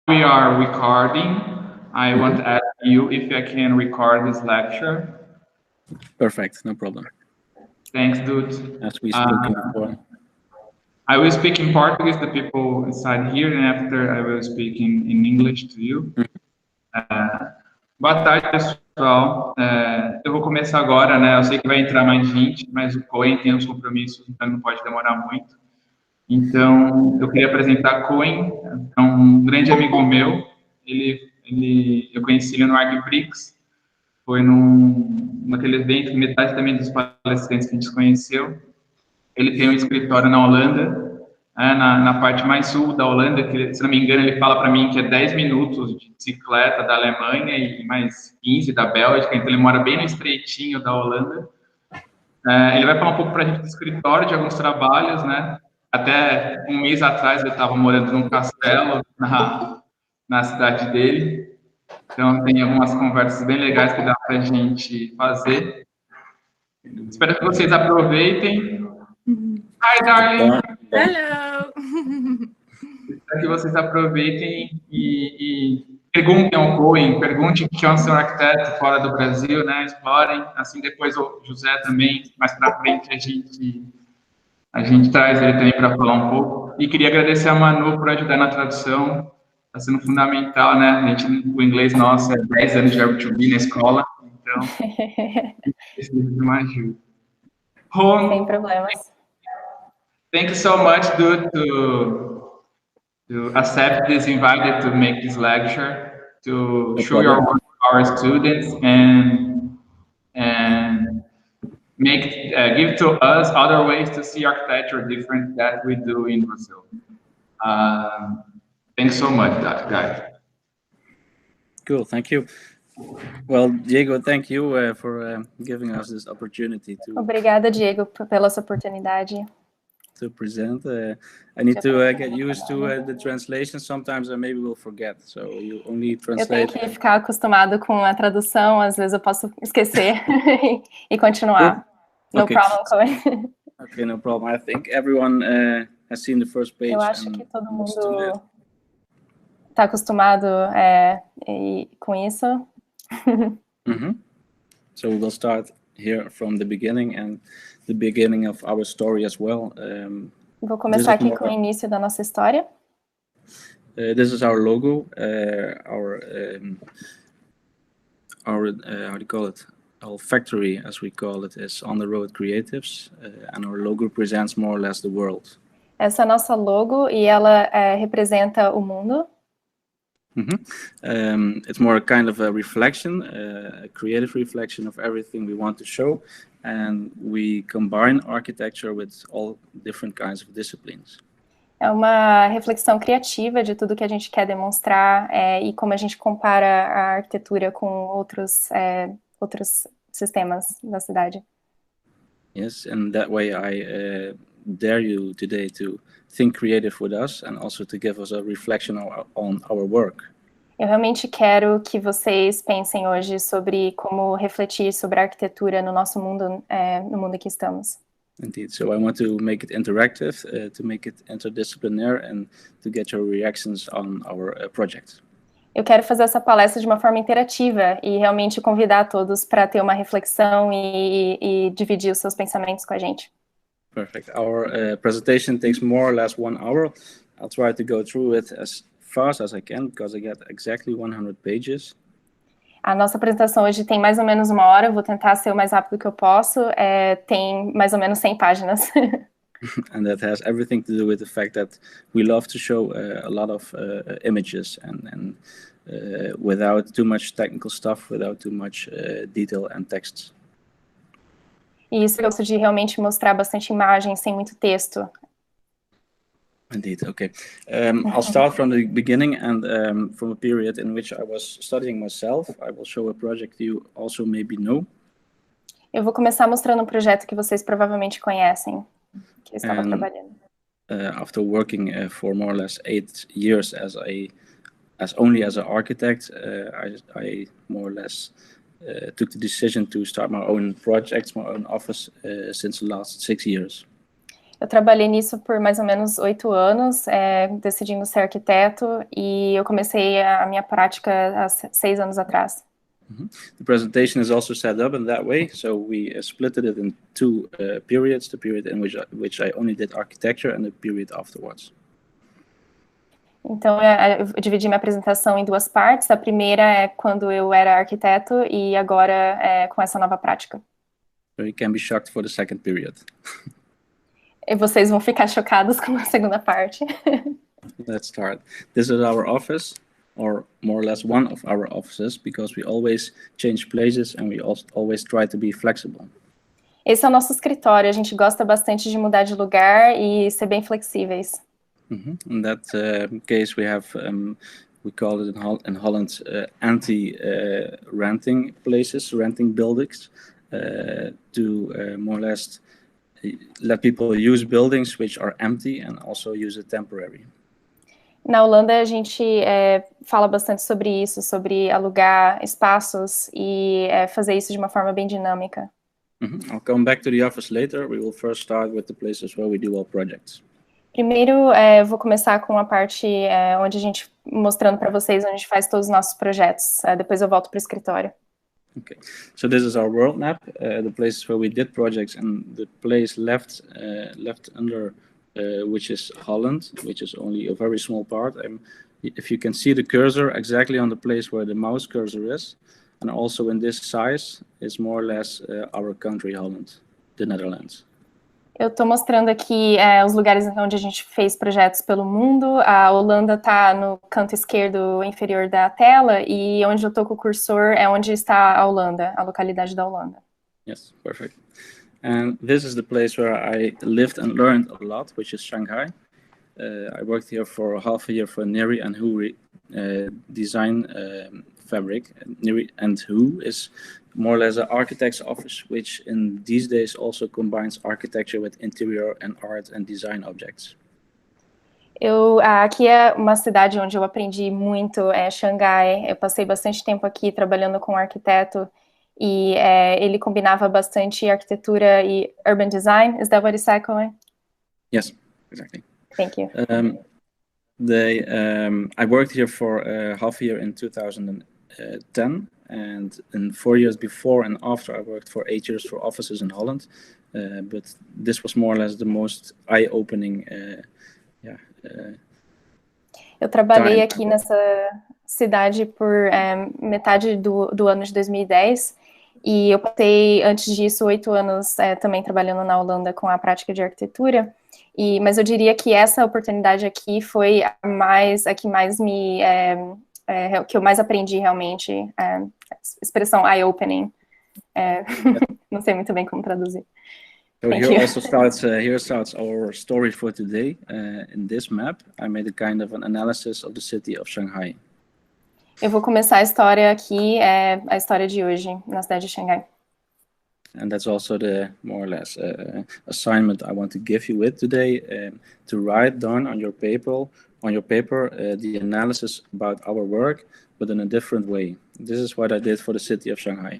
we are recording, I want to ask you if I can record this lecture. Perfect, no problem. Thanks, dude. As we spoken before. I will speak in Portuguese to people inside here, and after I will speak in English to you. Boa tarde, pessoal. Eu vou começar agora, né? Eu sei que vai entrar mais gente, mas o Koen tem uns compromissos, então não pode demorar muito. Então, eu queria apresentar Koen, é um grande amigo meu. Eu conheci ele no Arquiprix, foi naquele evento que metade também dos palestrantes que a gente conheceu. Ele tem um escritório na Holanda, na parte mais sul da Holanda, que, se não me engano, ele fala para mim que é 10 minutos de bicicleta da Alemanha e mais 15 da Bélgica, então ele mora bem no estreitinho da Holanda. Ele vai falar um pouco para a gente do escritório, de alguns trabalhos, né? Até um mês atrás eu estava morando num castelo na cidade dele, então tem algumas conversas bem legais que dá para a gente fazer. Espero que vocês aproveitem. Hi, darling! Hello! Espero que vocês aproveitem e perguntem ao Koen, perguntem o que é um senhor arquiteto fora do Brasil, né? Explorem. Assim, depois o José também, mais para frente, a gente traz ele também para falar um pouco. E queria agradecer a Manu por ajudar na tradução. Está sendo fundamental, né? O inglês nosso é 10 anos de verbo to be na escola, então precisa de uma ajuda. Sem problemas. Thank you so much, dude, to accept this invite to make this lecture, to show your work to our students and give to us other ways to see architecture different that we do in Brazil. Thanks so much, guys. Cool, thank you. Well, Diego, thank you for giving us this opportunity to. Obrigada, Diego, pela essa oportunidade. To present. I need to get used to the translation. Sometimes I maybe will forget, so you only translate. Eu tenho que ficar acostumado com a tradução, às vezes eu posso esquecer e continuar. No problem, Koen. Okay, no problem. I think everyone has seen the first page. Eu acho que todo mundo está acostumado com isso. So we will start here from the beginning and the beginning of our story as well. Vou começar aqui com o início da nossa história. This is our logo, our how do you call it? Our factory, as we call it, is On the Road Creatives, and our logo presents more or less the world. Essa é a nossa logo e ela representa o mundo. It's more a kind of a reflection, a creative reflection of everything we want to show, and we combine architecture with all different kinds of disciplines. É uma reflexão criativa de tudo que a gente quer demonstrar e como a gente compara a arquitetura com outros sistemas da cidade. Yes, and that way I dare you today to think creative with us and also to give us a reflection on our work. Eu realmente quero que vocês pensem hoje sobre como refletir sobre a arquitetura no nosso mundo, no mundo em que estamos. Indeed, so I want to make it interactive, to make it interdisciplinary and to get your reactions on our project. Eu quero fazer essa palestra de uma forma interativa e realmente convidar todos para ter uma reflexão e dividir os seus pensamentos com a gente. Perfect. Our presentation takes more or less 1 hour. I'll try to go through it as fast as I can because I get exactly 100 pages. A nossa apresentação hoje tem mais ou menos 1 hora. Eu vou tentar ser o mais rápido que eu posso. Tem mais ou menos 100 páginas. And that has everything to do with the fact that we love to show a lot of images and without too much technical stuff, without too much detail and text. E isso eu gosto de realmente mostrar bastante imagem, sem muito texto. Indeed, okay. I'll start from the beginning and from a period in which I was studying myself. I will show a project you also maybe know. Eu vou começar mostrando um projeto que vocês provavelmente conhecem, que eu estava trabalhando. After working for more or less 8 years only as an architect, I more or less took the decision to start my own projects, my own office since the last 6 years. Eu trabalhei nisso por mais ou menos 8 anos, decidindo ser arquiteto, e eu comecei a minha prática há 6 anos atrás. The presentation is also set up in that way, so we split it in two periods, the period in which I only did architecture and the period afterwards. Então, eu dividi minha apresentação em 2 partes. A primeira é quando eu era arquiteto e agora com essa nova prática. So you can be shocked for the second period. E vocês vão ficar chocados com a segunda parte. Let's start. This is our office, or more or less one of our offices, because we always change places and we always try to be flexible. Esse é o nosso escritório. A gente gosta bastante de mudar de lugar e ser bem flexíveis. In that case, we have, we call it in Holland, anti-renting places, renting buildings, to more or less let people use buildings which are empty and also use it temporary. Na Holanda, a gente fala bastante sobre isso, sobre alugar espaços e fazer isso de uma forma bem dinâmica. I'll come back to the office later. We will first start with the places where we do all projects. Primeiro, eu vou começar com a parte onde a gente, mostrando para vocês onde a gente faz todos os nossos projetos. Depois eu volto para o escritório. Okay, so this is our world map, the places where we did projects, and the place left under, which is Holland, which is only a very small part. If you can see the cursor exactly on the place where the mouse cursor is, and also in this size, is more or less our country, Holland, the Netherlands. Eu estou mostrando aqui os lugares onde a gente fez projetos pelo mundo. A Holanda está no canto esquerdo inferior da tela, e onde eu estou com o cursor é onde está a Holanda, a localidade da Holanda. Yes, perfect. And this is the place where I lived and learned a lot, which is Shanghai. I worked here for half a year for Neri and Hu design fabric. Neri and Hu is more or less an architect's office, which in these days also combines architecture with interior and art and design objects. Aqui é uma cidade onde eu aprendi muito, Xangai. Eu passei bastante tempo aqui trabalhando com um arquiteto e ele combinava bastante arquitetura e urban design. Is that what you said, Koen? Yes, exactly. Thank you. I worked here for half a year in 2010, and in 4 years before and after I worked for 8 years for offices in Holland, but this was more or less the most eye-opening eu trabalhei aqui nessa cidade por metade do ano de 2010, e eu passei antes disso 8 anos também trabalhando na Holanda com a prática de arquitetura. Mas eu diria que essa oportunidade aqui foi a que mais me que eu mais aprendi realmente, expressão eye-opening, não sei muito bem como traduzir. So here starts our story for today. In this map, I made a kind of an analysis of the city of Shanghai. Eu vou começar a história aqui, a história de hoje na cidade de Xangai. And that's also the more or less assignment I want to give you with today, to write down on your paper the analysis about our work, but in a different way. This is what I did for the city of Shanghai.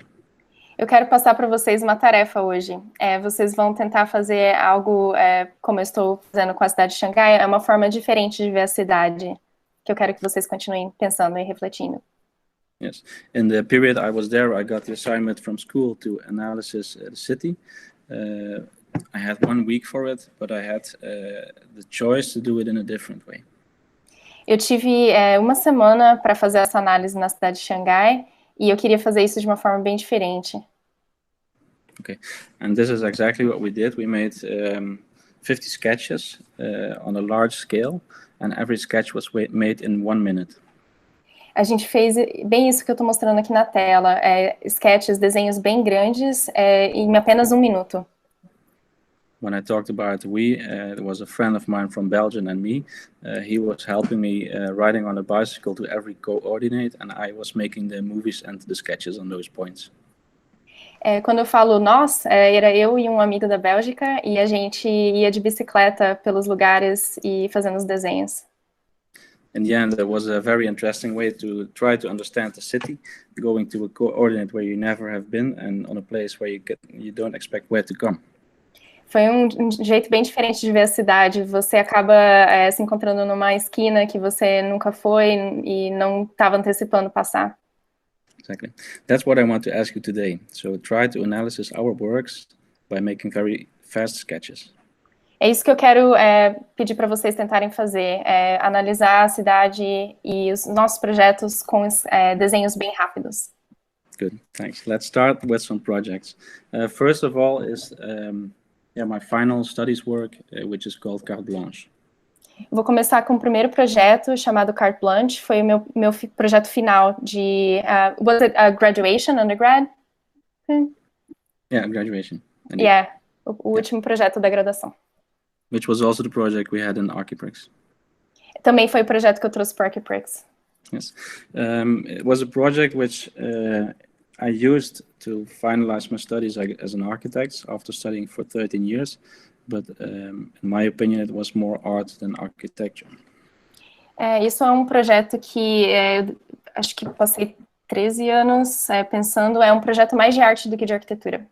Eu quero passar para vocês uma tarefa hoje. Vocês vão tentar fazer algo como eu estou fazendo com a cidade de Xangai. É uma forma diferente de ver a cidade, que eu quero que vocês continuem pensando e refletindo. Yes, in the period I was there, I got the assignment from school to analysis the city. I had 1 week for it, but I had the choice to do it in a different way. Eu tive uma semana para fazer essa análise na cidade de Xangai, e eu queria fazer isso de uma forma bem diferente. Okay, and this is exactly what we did. We made 50 sketches on a large scale, and every sketch was made in 1 minute. A gente fez bem isso que eu estou mostrando aqui na tela, sketches, desenhos bem grandes, em apenas 1 minuto. When I talked about there was a friend of mine from Belgium and me. He was helping me riding on a bicycle to every coordinate, and I was making the movies and the sketches on those points. Quando eu falo nós, era eu e um amigo da Bélgica, e a gente ia de bicicleta pelos lugares e fazendo os desenhos. In the end, there was a very interesting way to try to understand the city, going to a coordinate where you never have been and on a place where you don't expect where to come. Foi um jeito bem diferente de ver a cidade. Você acaba se encontrando numa esquina que você nunca foi e não estava antecipando passar. Exactly. That's what I want to ask you today. So try to analyze our works by making very fast sketches. É isso que eu quero pedir para vocês tentarem fazer, analisar a cidade e os nossos projetos com desenhos bem rápidos. Good, thanks. Let's start with some projects. First of all is my final studies work, which is called Carte Blanche. Vou começar com o primeiro projeto chamado Carte Blanche. Foi o meu projeto final de was it a graduation, undergrad? Yeah, graduation. Yeah, o último projeto da graduação. Which was also the project we had in Archiprix. Também foi o projeto que eu trouxe para Archiprix. Yes, it was a project which I used to finalize my studies as an architect after studying for 13 years, but in my opinion it was more art than architecture. Isso é um projeto que acho que passei 13 anos pensando, é um projeto mais de arte do que de arquitetura.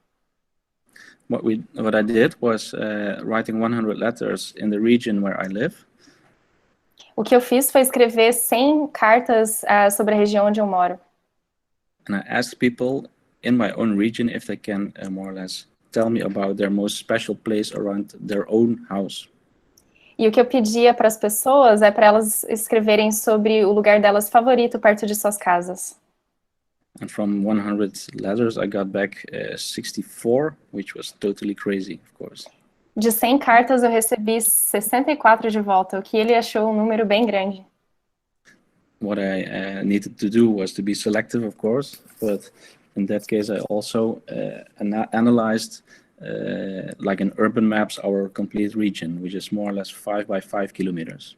What I did was writing 100 letters in the region where I live. O que eu fiz foi escrever 100 cartas sobre a região onde eu moro. And I asked people in my own region if they can more or less tell me about their most special place around their own house. E o que eu pedia para as pessoas é para elas escreverem sobre o lugar delas favorito perto de suas casas. And from 100 letters I got back 64, which was totally crazy, of course. De 100 cartas eu recebi 64 de volta, o que ele achou um número bem grande. What I needed to do was to be selective, of course, but in that case I also analyzed like in urban maps our complete region, which is more or less 5 by 5 kilometers.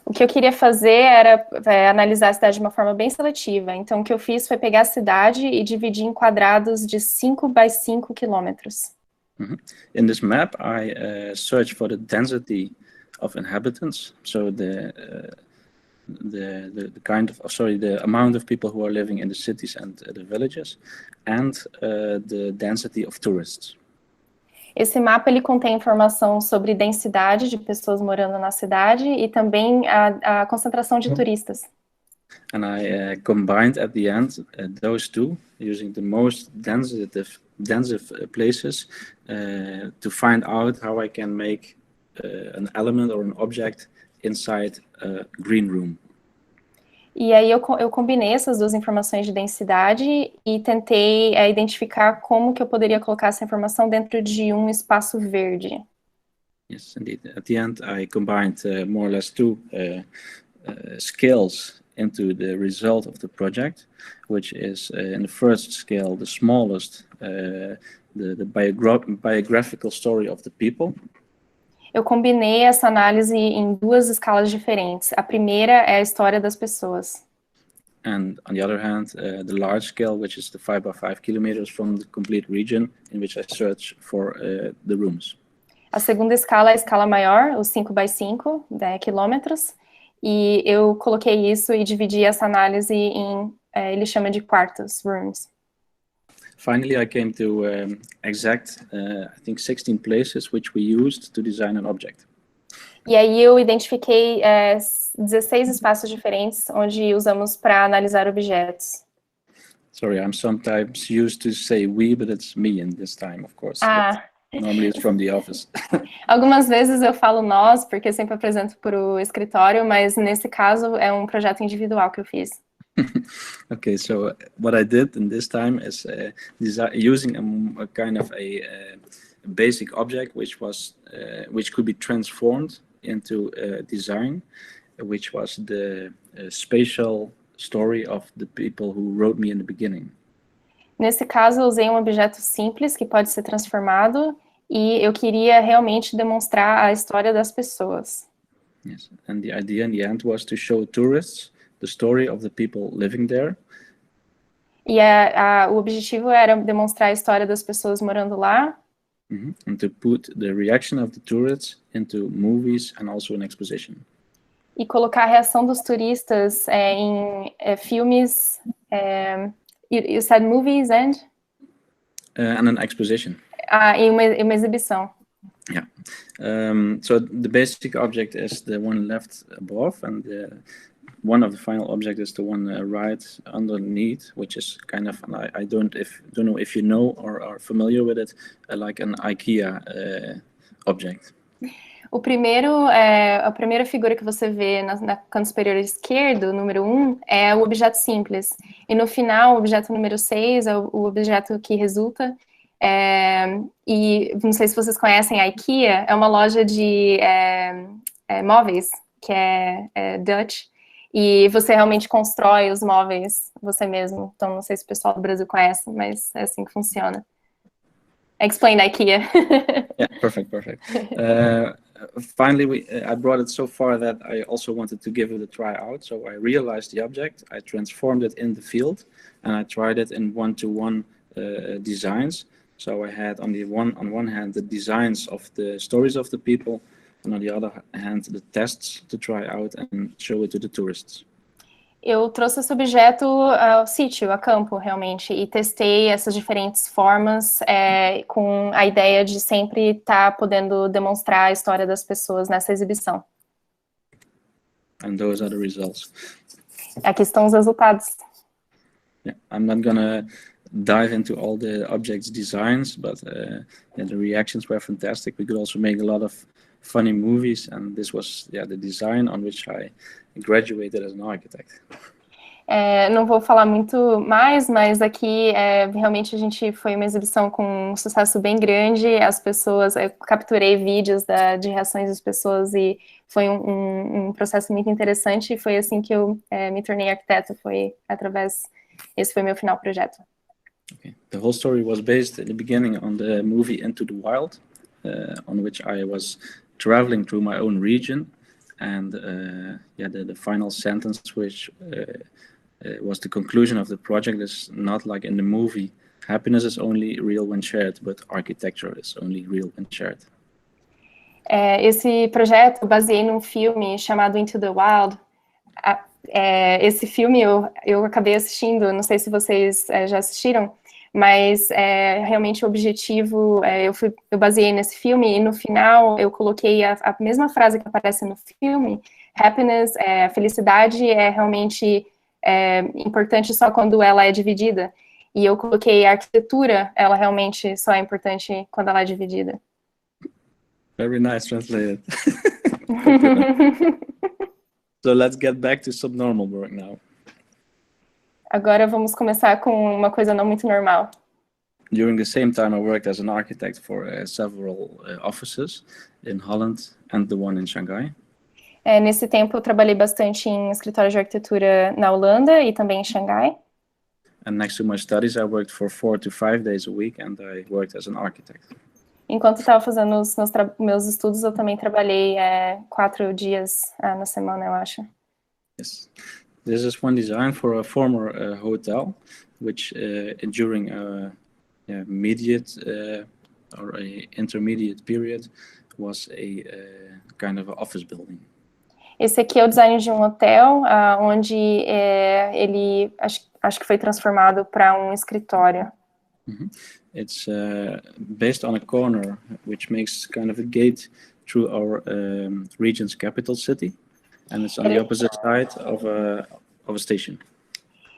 O que eu queria fazer era analisar a cidade de uma forma bem seletiva. Então, o que eu fiz foi pegar a cidade e dividir em quadrados de 5 by 5 quilômetros. In this map, I searched for the density of inhabitants, so the amount of people who are living in the cities and the villages, and the density of tourists. Esse mapa ele contém informação sobre densidade de pessoas morando na cidade e também a concentração de turistas. And I combined at the end those two using the most dense places to find out how I can make an element or an object inside a green room. E aí eu combinei essas duas informações de densidade e tentei identificar como que eu poderia colocar essa informação dentro de um espaço verde. Yes, indeed. At the end, I combined more or less two scales into the result of the project, which is in the first scale the smallest, the biographical story of the people. Eu combinei essa análise em duas escalas diferentes. A primeira é a história das pessoas. And on the other hand, the large scale, which is the 5 by 5 kilometers from the complete region, in which I search for the rooms. A segunda escala é a escala maior, os 5 by 5 quilômetros, e eu coloquei isso e dividi essa análise em, ele chama de quartos, rooms. Finally, I came to I think 16 places which we used to design an object. E aí eu identifiquei 16 espaços diferentes onde usamos para analisar objetos. Sorry, I'm sometimes used to say we, but it's me in this time, of course. Normally it's from the office. Algumas vezes eu falo nós, porque eu sempre apresento para o escritório, mas nesse caso é um projeto individual que eu fiz. Okay, so what I did in this time is using a kind of a basic object which could be transformed into design, which was the spatial story of the people who wrote me in the beginning. Nesse caso, eu usei um objeto simples que pode ser transformado e eu queria realmente demonstrar a história das pessoas. Yes, and the idea in the end was to show tourists the story of the people living there. E o objetivo era demonstrar a história das pessoas morando lá. And to put the reaction of the tourists into movies and also an exposition. E colocar a reação dos turistas em filmes. You said movies and? And an exposition. Em uma exibição. Yeah. So the basic object is the one left above, and one of the final objects is the one right underneath, which is kind of, I don't know if you know or are familiar with it, like an IKEA object. A primeira figura que você vê na canto superior esquerdo, número 1, é o objeto simples. E no final, o objeto número 6 é o objeto que resulta. E não sei se vocês conhecem a IKEA, é uma loja de móveis, que é Dutch, e você realmente constrói os móveis você mesmo. Então, não sei se o pessoal do Brasil conhece, mas é assim que funciona. Explain IKEA. Yeah, perfect. Finally, I brought it so far that I also wanted to give it a try out. So I realized the object, I transformed it in the field, and I tried it in one-to-one designs. So I had on one hand the designs of the stories of the people, and on the other hand the tests to try out and show it to the tourists. Eu trouxe esse objeto ao sítio, a campo, realmente, e testei essas diferentes formas com a ideia de sempre estar podendo demonstrar a história das pessoas nessa exibição. And those are the results. Aqui estão os resultados. Yeah, I'm not gonna dive into all the objects' designs, but the reactions were fantastic. We could also make a lot of funny movies, and this was the design on which I graduated as an architect. Não vou falar muito mais, mas aqui realmente foi uma exibição com um sucesso bem grande. As pessoas, eu capturei vídeos de reações das pessoas e foi um processo muito interessante. E foi assim que eu me tornei arquiteto. Esse foi meu final projeto. Okay. The whole story was based in the beginning on the movie Into the Wild, on which I was traveling through my own region, and the final sentence, which was the conclusion of the project, is not like in the movie. Happiness is only real when shared, but architecture is only real when shared. Esse projeto eu baseei num filme chamado Into the Wild. Esse filme eu acabei assistindo, não sei se vocês já assistiram, mas realmente o objetivo, eu baseei nesse filme e no final eu coloquei a mesma frase que aparece no filme. Happiness, a felicidade é realmente importante só quando ela é dividida. E eu coloquei a arquitetura, ela realmente só é importante quando ela é dividida. Very nice translated. So let's get back to subnormal work now. Agora vamos começar com uma coisa não muito normal. During the same time, I worked as an architect for several offices in Holland and the one in Shanghai. Nesse tempo, eu trabalhei bastante em escritórios de arquitetura na Holanda e também em Xangai. And next to my studies, I worked for 4 to 5 days a week, and I worked as an architect. Enquanto estava fazendo os meus estudos, eu também trabalhei 4 dias na semana, eu acho. Yes. This is one design for a former hotel, which during a immediate or a intermediate period was a kind of an office building. Esse aqui é o design de um hotel, onde ele acho que foi transformado para um escritório. Mm-hmm. It's based on a corner, which makes kind of a gate through our region's capital city, and it's on the opposite side of a station.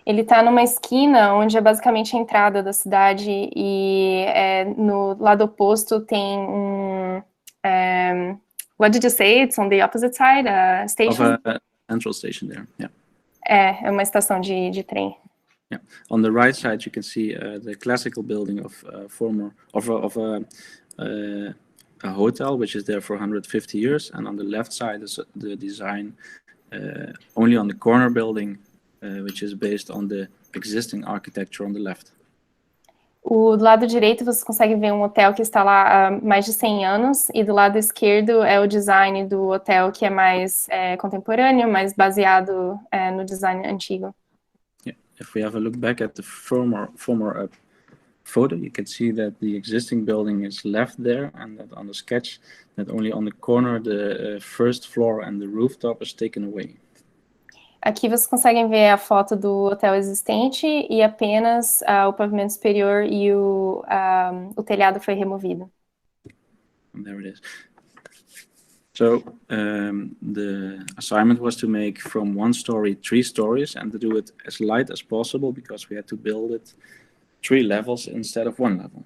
Ele está numa esquina onde é basicamente a entrada da cidade e no lado oposto tem what did you say? It's on the opposite side, a station? Of a central station there, yeah. É uma estação de trem. Yeah. On the right side, you can see the classical building of a hotel, which is there for 150 years, and on the left side is the design only on the corner building, which is based on the existing architecture on the left. Do lado direito você consegue ver um hotel que está lá há mais de 100 anos, e do lado esquerdo é o design do hotel que é mais contemporâneo, mais baseado no design antigo. Yeah. If we have a look back at the former photo, you can see that the existing building is left there, and that on the sketch, that only on the corner the first floor and the rooftop is taken away. Aqui vocês conseguem ver a foto do hotel existente e apenas o pavimento superior e o telhado foi removido. there it is. So the assignment was to make from 1 story 3 stories and to do it as light as possible because we had to build it 3 levels instead of 1 level.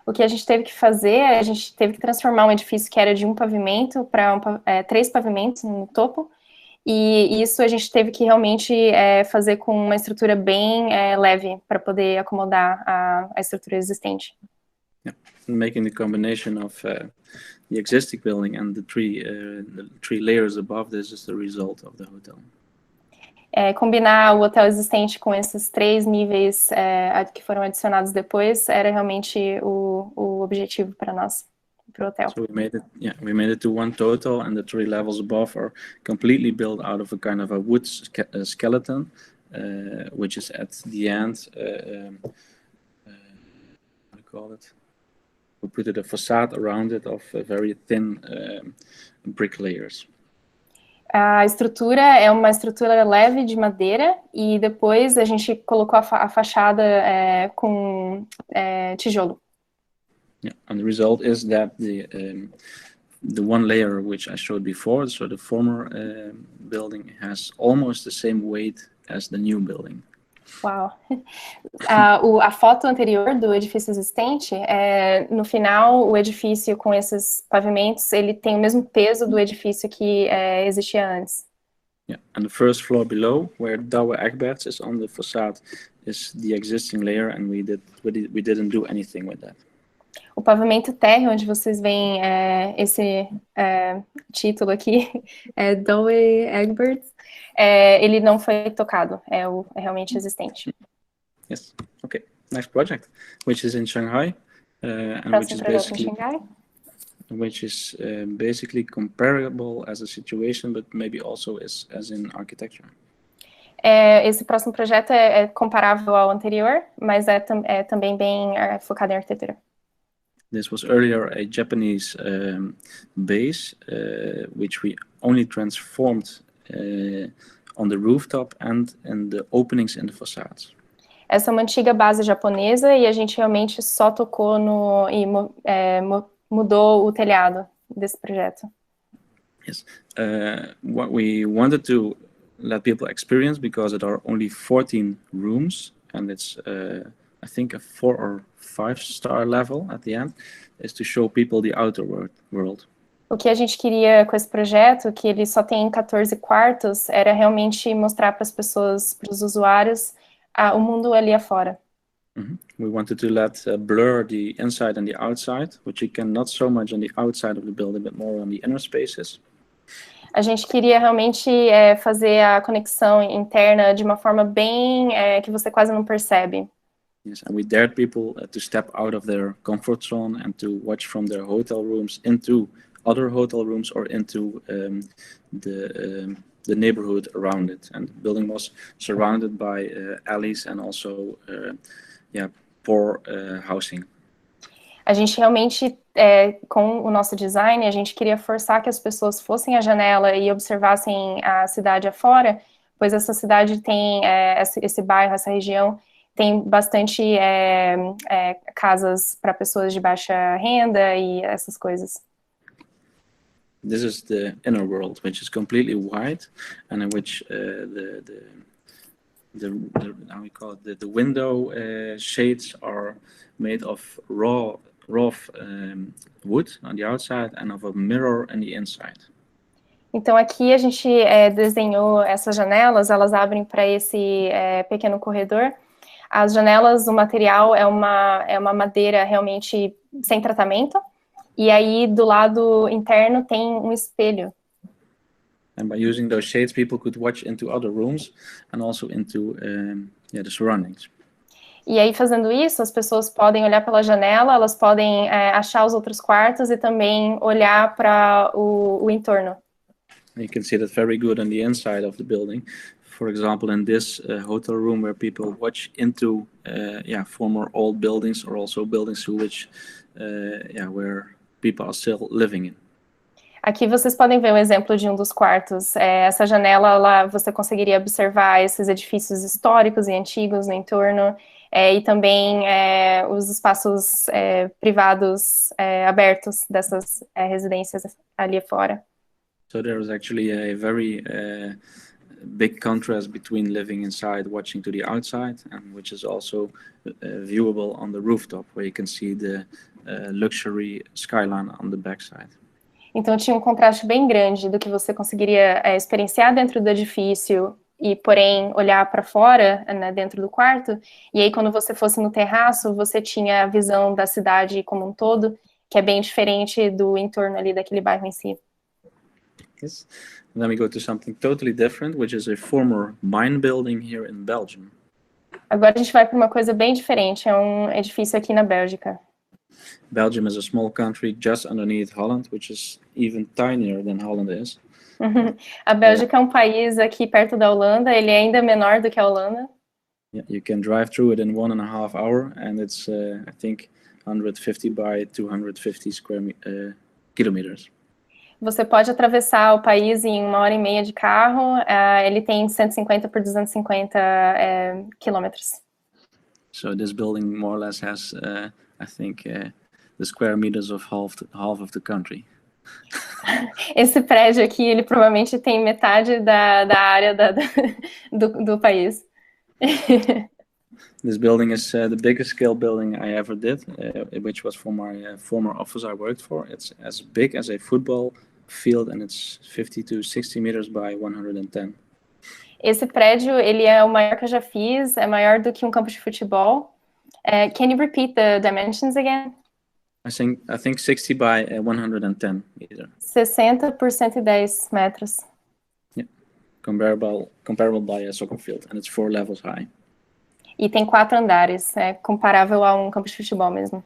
O que a gente teve que fazer, a gente teve que transformar um edifício que era de 1 pavimento para 3 pavimentos no topo, e isso a gente teve que realmente fazer com uma estrutura bem leve para poder acomodar a estrutura existente. Yeah. Making the combination of the existing building and the three layers above this is the result of the hotel. Combinar o hotel existente com esses 3 níveis que foram adicionados depois era realmente o objetivo para nós, para o hotel. So we made it to 1 total, and the 3 levels above are completely built out of a kind of a wood skeleton, which is at the end. What do you call it? We put a facade around it of very thin brick layers. A estrutura é uma estrutura leve de madeira e depois a gente colocou a fachada com tijolo. Yeah, and the result is that the 1 layer which I showed before, so the former building, has almost the same weight as the new building. Uau! A foto anterior do edifício existente, no final, o edifício com esses pavimentos, ele tem o mesmo peso do edifício que existia antes. Yeah, and the first floor below, where Douwe Egberts is on the facade, is the existing layer, and we didn't do anything with that. O pavimento térreo, onde vocês veem esse título aqui, Douwe Egberts, ele não foi tocado, é realmente existente. Yes. Okay. Next project, which is in Shanghai, and which is basically comparable as a situation, but maybe also as in architecture. Esse próximo projeto é comparável ao anterior, mas é também bem focado em arquitetura. This was earlier a Japanese base, which we only transformed on the rooftop and in the openings in the facades. Essa é uma antiga base japonesa e a gente realmente só tocou e mudou o telhado desse projeto. Yes, what we wanted to let people experience, because there are only 14 rooms and it's I think a 4 or 5-star level at the end, is to show people the outer world. O que a gente queria com esse projeto, que ele só tem 14 quartos, era realmente mostrar para as pessoas, para os usuários, o mundo ali afora. We wanted to let blur the inside and the outside, which you can not so much on the outside of the building, but more on the inner spaces. A gente queria realmente fazer a conexão interna de uma forma bem que você quase não percebe. Yes, and we dared people to step out of their comfort zone and to watch from their hotel rooms into other hotel rooms or into the neighborhood around it. And the building was surrounded by alleys and also poor housing. A gente realmente, com o nosso design, a gente queria forçar que as pessoas fossem à janela e observassem a cidade afora, pois essa cidade tem, esse bairro, essa região, tem bastante casas para pessoas de baixa renda e essas coisas. This is the inner world, which is completely white, and in which how we call it, the window shades are made of raw wood on the outside and of a mirror on the inside. Então aqui a gente desenhou essas janelas, elas abrem para esse pequeno corredor. As janelas, o material é uma madeira realmente sem tratamento, e aí do lado interno tem um espelho. And by using those shades, people could watch into other rooms and also into the surroundings. E aí fazendo isso, as pessoas podem olhar pela janela, elas podem achar os outros quartos e também olhar para o entorno. You can see that very good on the inside of the building. For example, in this hotel room where people watch into former old buildings or also buildings where people are still living in. Aqui vocês podem ver um exemplo de um dos quartos. Essa janela, lá você conseguiria observar esses edifícios históricos e antigos no entorno. e também os espaços privados abertos dessas residências ali fora. So there is actually a very big contrast between living inside, watching to the outside, and which is also viewable on the rooftop, where you can see the luxury skyline on the backside. Então tinha um contraste bem grande do que você conseguiria experienciar dentro do edifício e, porém, olhar para fora, né, dentro do quarto. E aí, quando você fosse no terraço, você tinha a visão da cidade como um todo, que é bem diferente do entorno ali daquele bairro em si. Yes. And then we go to something totally different, which is a former mine building here in Belgium. Agora a gente vai para uma coisa bem diferente, é um edifício aqui na Bélgica. Belgium is a small country just underneath Holland, which is even tinier than Holland is. A Bélgica é um país aqui perto da Holanda, ele é ainda menor do que a Holanda. Yeah, you can drive through it in 1.5 hours, and it's I think 150 by 250 kilometers. Você pode atravessar o país em 1h30 de carro, ele tem 150 por 250 quilômetros. So this building more or less has, I think, the square meters of half of the country. Esse prédio aqui, ele provavelmente tem metade da área do país. This building is the biggest scale building I ever did, which was for my former office I worked for. It's as big as a football field, and it's 50 to 60 meters by 110. Esse prédio, ele é o maior que eu já fiz, é maior do que um campo de futebol. Can you repeat the dimensions again? I think 60 by 110 meters. 60 por 110 metros. Yeah, comparable by a soccer field, and it's 4 levels high. E tem 4 andares, comparável a um campo de futebol mesmo.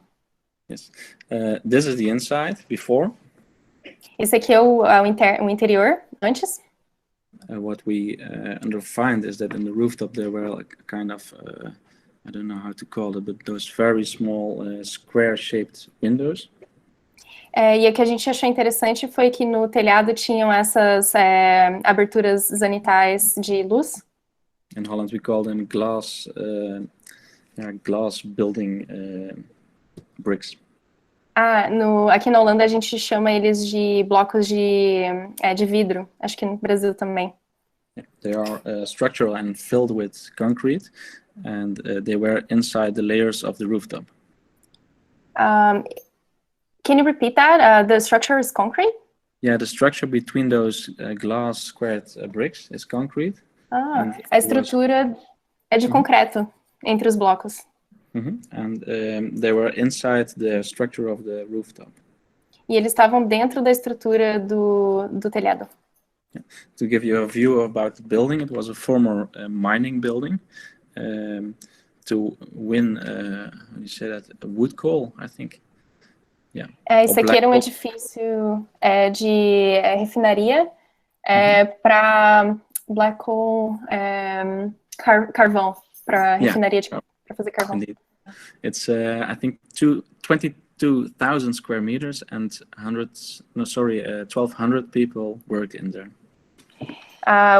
Yes. This is the inside before. Esse aqui é o interior, antes. What we find is that in the rooftop there were like kind of, I don't know how to call it, but those very small square-shaped windows. E o que a gente achou interessante foi que no telhado tinham essas aberturas zenitais de luz. In Holland we call them glass building bricks. Aqui na Holanda a gente chama eles de blocos de vidro, acho que no Brasil também. Yeah, they are structural and filled with concrete, and they were inside the layers of the rooftop. Can you repeat that? The structure is concrete? Yeah, the structure between those glass squared bricks is concrete. A estrutura é de concreto entre os blocos. And they were inside the structure of the rooftop. E eles estavam dentro da estrutura do telhado. Yeah. To give you a view about the building, it was a former mining building. To win, how do you say that? A wood coal, I think. Yeah. Esse aqui era um edifício de refinaria para black coal, carvão, para refinaria para fazer carvão. Indeed. It's I think 22,000 square meters and 1,200 people worked in there.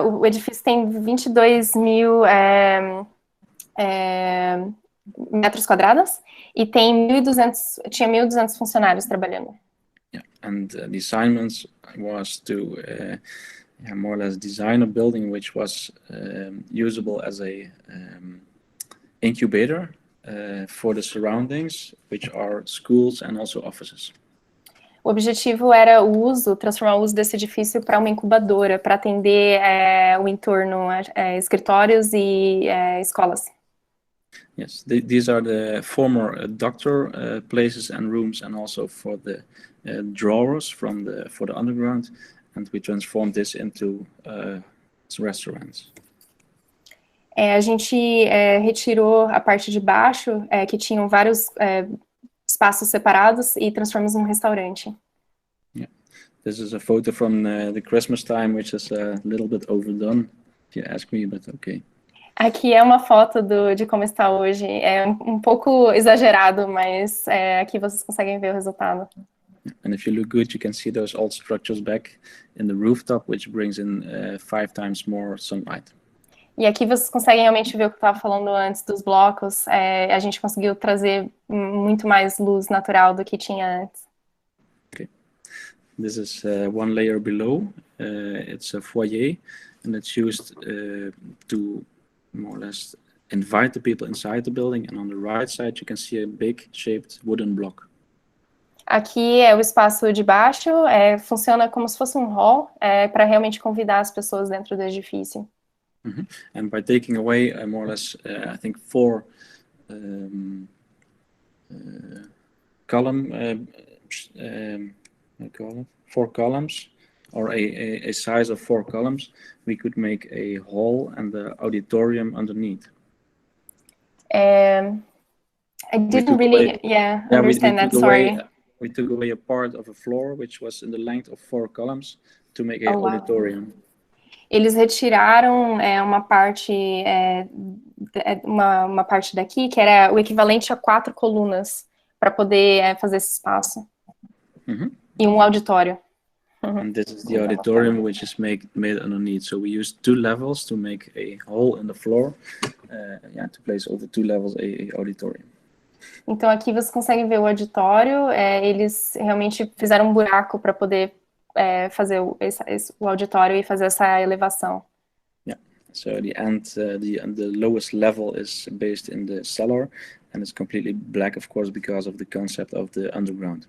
O edifício tem 22 mil metros quadrados e tinha 1.200 funcionários trabalhando. Yeah, and the assignment was to more or less design a building which was usable as a incubator for the surroundings, which are schools and also offices. O objetivo era transformar o uso desse edifício para uma incubadora, para atender o entorno, escritórios e escolas. Yes, these are the former doctor places and rooms, and also for the drawers for the underground, and we transformed this into restaurants. A gente retirou a parte de baixo, que tinham vários espaços separados, e transformamos num restaurante. Yeah, this is a photo from the Christmas time, which is a little bit overdone, if you ask me, but okay. Aqui é uma foto de como está hoje. É um pouco exagerado, mas aqui vocês conseguem ver o resultado. And if you look good, you can see those old structures back in the rooftop, which brings in 5 times more sunlight. E aqui vocês conseguem realmente ver o que eu estava falando antes dos blocos. A gente conseguiu trazer muito mais luz natural do que tinha antes. Okay. This is one layer below. It's a foyer, and it's used to more or less invite the people inside the building. And on the right side, you can see a big shaped wooden block. Aqui é o espaço de baixo, funciona como se fosse um hall, para realmente convidar as pessoas dentro do edifício. And by taking away more or less, I think four columns, or a size of 4 columns, we could make a hall and the auditorium underneath. I didn't really understand that, sorry. We took away a part of a floor which was in the length of 4 columns to make a auditorium. Eles retiraram uma parte daqui que era o equivalente a 4 colunas para poder fazer esse espaço. E um auditório. And this is the auditorium which is made underneath. So we used 2 levels to make a hole in the floor, to place over 2 levels a auditorium. Então aqui vocês conseguem ver o auditório. Eles realmente fizeram um buraco para poder fazer o auditório e fazer essa elevação. Yeah. So the lowest level is based in the cellar, and it's completely black, of course, because of the concept of the underground.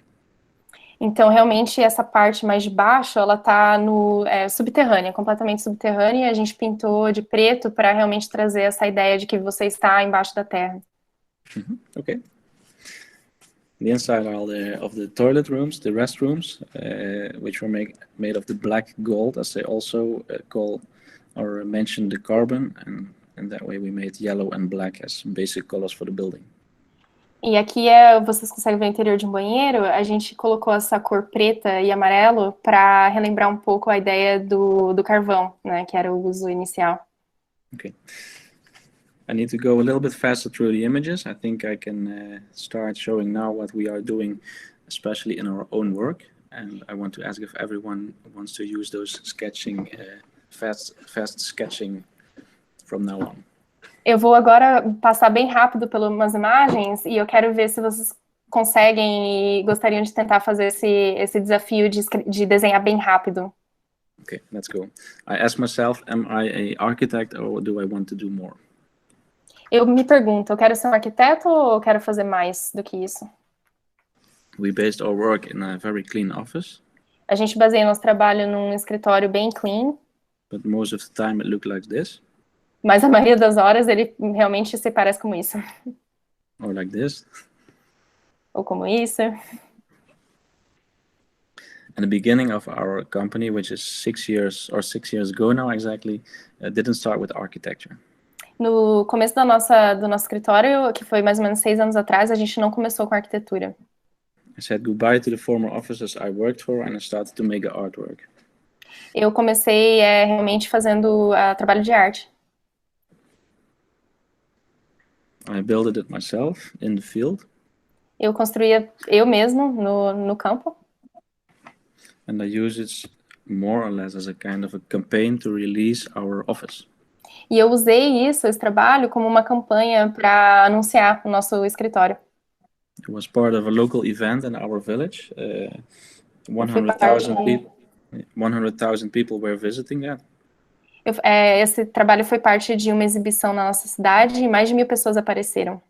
Então, realmente, essa parte mais de baixo, ela está no subterrânea, completamente subterrânea, e a gente pintou de preto para realmente trazer essa ideia de que você está embaixo da terra. Okay. The inside of the toilet rooms, the restrooms, which were made of the black gold, as they also call or mention the carbon, and that way we made yellow and black as basic colors for the building. E aqui vocês conseguem ver o interior de um banheiro. A gente colocou essa cor preta e amarelo para relembrar um pouco a ideia do carvão, né, que era o uso inicial. Okay. I need to go a little bit faster through the images. I think I can start showing now what we are doing, especially in our own work. And I want to ask if everyone wants to use those sketching, fast sketching from now on. Eu vou agora passar bem rápido pelas umas imagens e eu quero ver se vocês conseguem e gostariam de tentar fazer esse desafio de desenhar bem rápido. Okay, let's go. I ask myself, am I an architect or do I want to do more? Eu me pergunto, eu quero ser um arquiteto ou eu quero fazer mais do que isso? We based our work in a very clean office. A gente baseia nosso trabalho num escritório bem clean. But most of the time it looked like this. Mas a maioria das horas ele realmente se parece como isso. Or like this. Ou como isso. And the beginning of our company, which is 6 years ago now exactly, didn't start with architecture. No começo do nosso escritório, que foi mais ou menos 6 anos atrás, a gente não começou com arquitetura. I said goodbye to the former offices I worked for and I started to make artwork. Eu comecei realmente fazendo trabalho de arte. I built it myself in the field. Eu construía eu mesmo no campo. And I use it more or less as a kind of a campaign to release our office. E eu usei esse trabalho, como uma campanha para anunciar o nosso escritório. It was part of a local event in our village. 100,000 people were visiting that. Esse trabalho foi parte de uma exibição na nossa cidade e mais de 1.000 pessoas apareceram.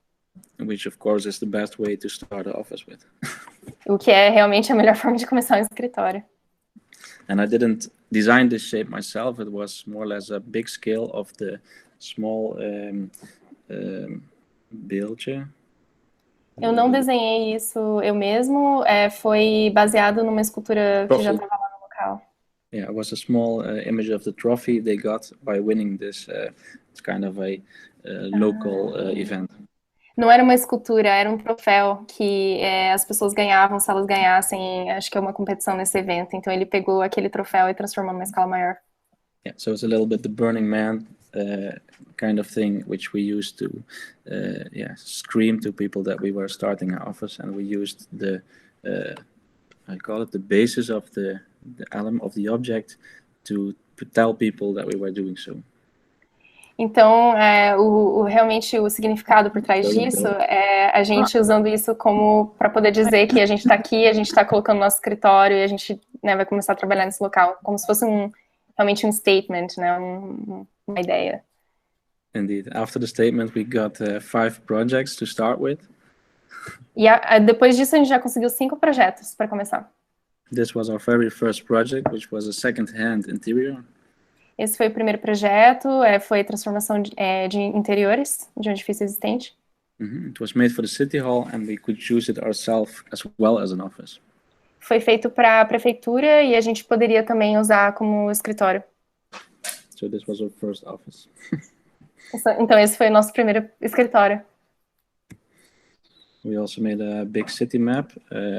Which, of course, is the best way to start an office with. O que é realmente a melhor forma de começar um escritório. And I didn't design this shape myself. It was more or less a big scale of the small beeldje. Eu não desenhei isso eu mesmo. Foi baseado numa escultura que já estava lá no local. Yeah, it was a small image of the trophy they got by winning this. It's kind of a local event. Não era uma escultura, era um troféu que as pessoas ganhavam se elas ganhassem, acho que é uma competição nesse evento. Então ele pegou aquele troféu e transformou numa escala maior. Yeah, so it's a little bit the Burning Man kind of thing, which we used to scream to people that we were starting our office, and we used the I call it the basis of the element of the object to tell people that we were doing so. Então, realmente o significado por trás disso é a gente usando isso como para poder dizer que a gente está aqui, a gente está colocando nosso escritório e a gente, né, vai começar a trabalhar nesse local, como se fosse realmente um statement, né, uma ideia. Indeed. After the statement, we got 5 projects to start with. E depois disso a gente já conseguiu 5 projetos para começar. This was our very first project, which was a second-hand interior. Esse foi o primeiro projeto, foi a transformação de interiores de um edifício existente. It was made for the city hall and we could use it ourselves as well as an office. Foi feito para a prefeitura e a gente poderia também usar como escritório. So this was our first office. Então esse foi o nosso primeiro escritório. We also made a big city map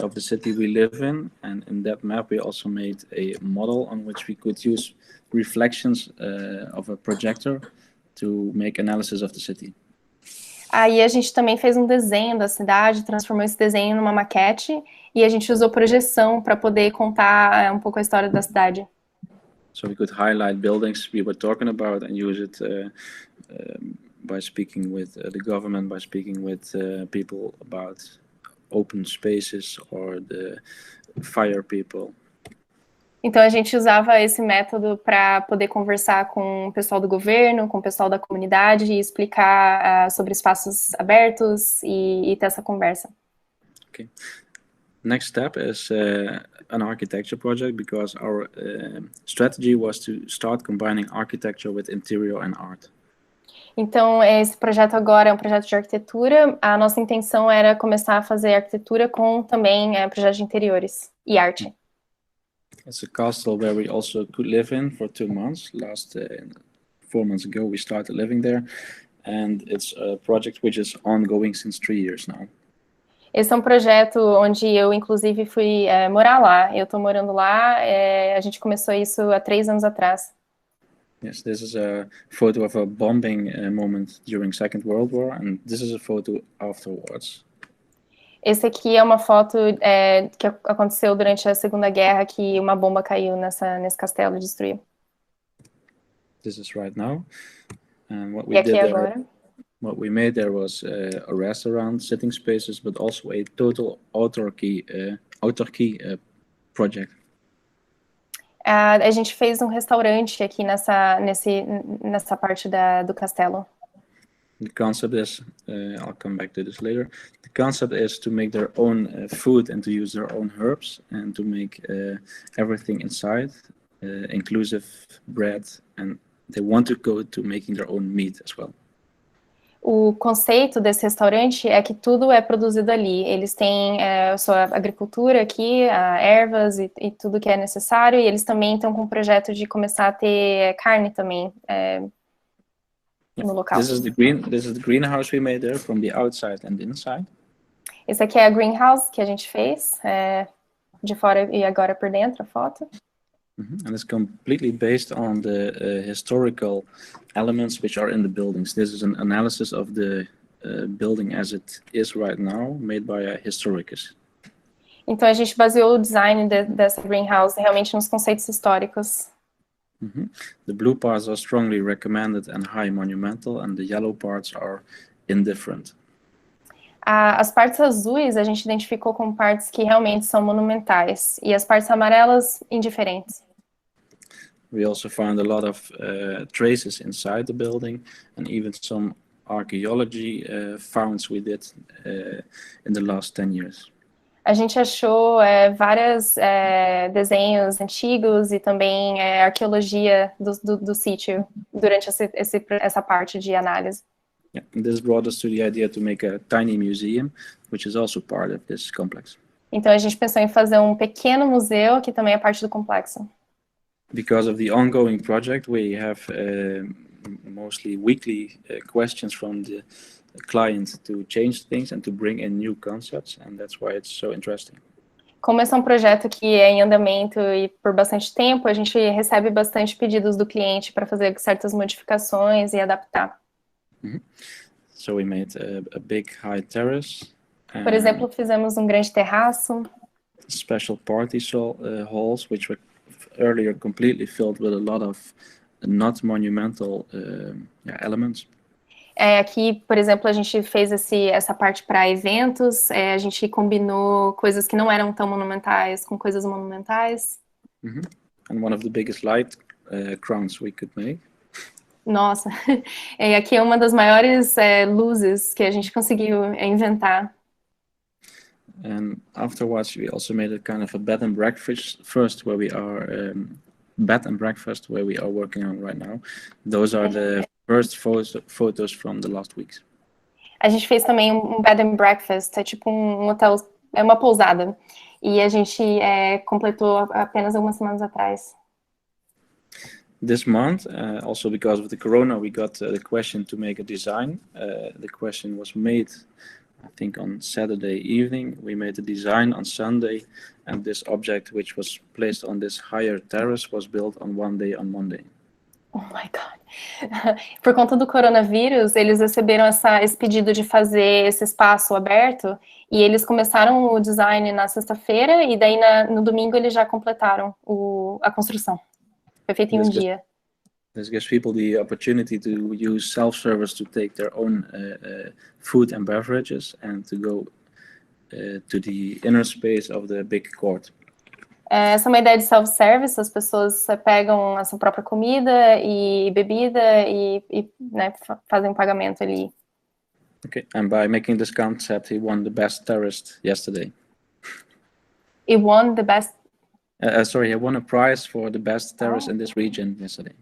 of the city we live in, and in that map we also made a model on which we could use reflections of a projector to make analysis of the city. Aí a gente também fez um desenho da cidade, transformou esse desenho numa maquete e a gente usou projeção para poder contar um pouco a história da cidade. So we could highlight buildings we were talking about and use it by speaking with the government, by speaking with people about open spaces or the fire people. Então a gente usava esse método para poder conversar com o pessoal do governo, com o pessoal da comunidade e explicar sobre espaços abertos e ter essa conversa. Okay. Next step is an architecture project because our strategy was to start combining architecture with interior and art. Então, esse projeto agora é um projeto de arquitetura. A nossa intenção era começar a fazer arquitetura com também projetos de interiores e arte. It's a castle where we also could live in for 2 months. 4 months ago we started living there, and it's a project which is ongoing since 3 years now. Esse é um projeto onde eu, inclusive, fui morar lá. Eu estou morando lá. A gente começou isso há 3 anos atrás. Yes, this is a photo of a bombing moment during Second World War, and this is a photo afterwards. Esse aqui é uma foto que aconteceu durante a Segunda Guerra, que uma bomba caiu nesse castelo e destruiu. This is right now. And what E we aqui did agora. there, what we made there was a restaurant, sitting spaces, but also a total autarky project. A gente fez um restaurante aqui nessa parte do castelo. The concept is, I'll come back to this later. The concept is to make their own food and to use their own herbs and to make everything inside, inclusive bread, and they want to go to making their own meat as well. O conceito desse restaurante é que tudo é produzido ali. Eles têm a sua agricultura aqui, ervas e tudo que é necessário, e eles também estão com um projeto de começar a ter carne também no local. This is the greenhouse we made there from the outside and inside. Esse aqui é a greenhouse que a gente fez, de fora e agora por dentro, a foto. And it's completely based on the historical elements which are in the buildings. This is an analysis of the building as it is right now, made by a historicist. Então a gente baseou o design dessa greenhouse realmente nos conceitos históricos. The blue parts are strongly recommended and high monumental, and the yellow parts are indifferent. As partes azuis a gente identificou como partes que realmente são monumentais, e as partes amarelas, indiferentes. We also found a lot of traces inside the building, and even some archaeology finds we did in the last 10 years. A gente achou vários desenhos antigos e também arqueologia do sítio durante essa parte de análise. Yeah, and this brought us to the idea to make a tiny museum, which is also part of this complex. Então a gente pensou em fazer um pequeno museu que também é parte do complexo. Because of the ongoing project, we have mostly weekly questions from the client to change things and to bring in new concepts, and that's why it's so interesting. Como esse é um projeto que é em andamento e por bastante tempo, a gente recebe bastante pedidos do cliente para fazer certas modificações e adaptar. So we made a big high terrace. Por exemplo, fizemos um grande terraço. Special party halls, which were earlier completely filled with a lot of not monumental elements. Aqui, por exemplo, a gente fez essa parte para eventos, a gente combinou coisas que não eram tão monumentais com coisas monumentais. And one of the biggest light crowns we could make. Nossa, aqui é uma das maiores luzes que a gente conseguiu inventar. And afterwards, we also made a kind of a bed and breakfast first, where we are working on right now. Those are the first photos from the last weeks. A gente fez também um bed and breakfast, é tipo um hotel, é uma pousada. E a gente completou apenas algumas semanas atrás. This month, also because of the corona, we got the question to make a design. The question was made, I think, on Saturday evening. We made the design on Sunday, and this object, which was placed on this higher terrace, was built on one day on Monday. Oh my God. Por conta do coronavírus, eles receberam esse pedido de fazer esse espaço aberto, e eles começaram o design na sexta-feira, e daí no domingo eles já completaram a construção. Foi feito em um dia. This gives people the opportunity to use self-service to take their own food and beverages and to go to the inner space of the big court. Essa é uma ideia de self-service, as pessoas pegam a sua própria comida e bebida e né, fazem um pagamento ali. Okay, and by making this concept, he won the best terrorist yesterday. He won the best... he won a prize for the best terrace in this region yesterday.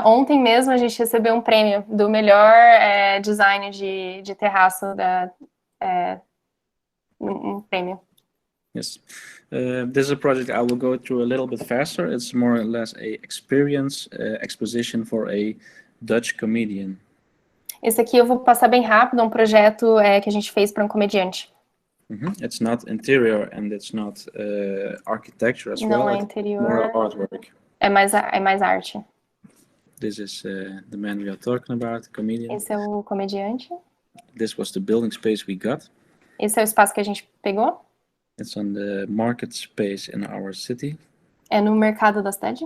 Ontem mesmo a gente recebeu um prêmio do melhor design de terraço, um prêmio. Yes, this is a project I will go through a little bit faster. It's more or less a experience exposition for a Dutch comedian. Esse aqui eu vou passar bem rápido, um projeto que a gente fez para um comediante. It's not interior and it's not architecture as well. Não é interior. More artwork. É mais arte. This is the man we are talking about, the comedian. Esse é o comediante. This was the building space we got. Esse é o espaço que a gente pegou. It's on the market space in our city. É no mercado da cidade.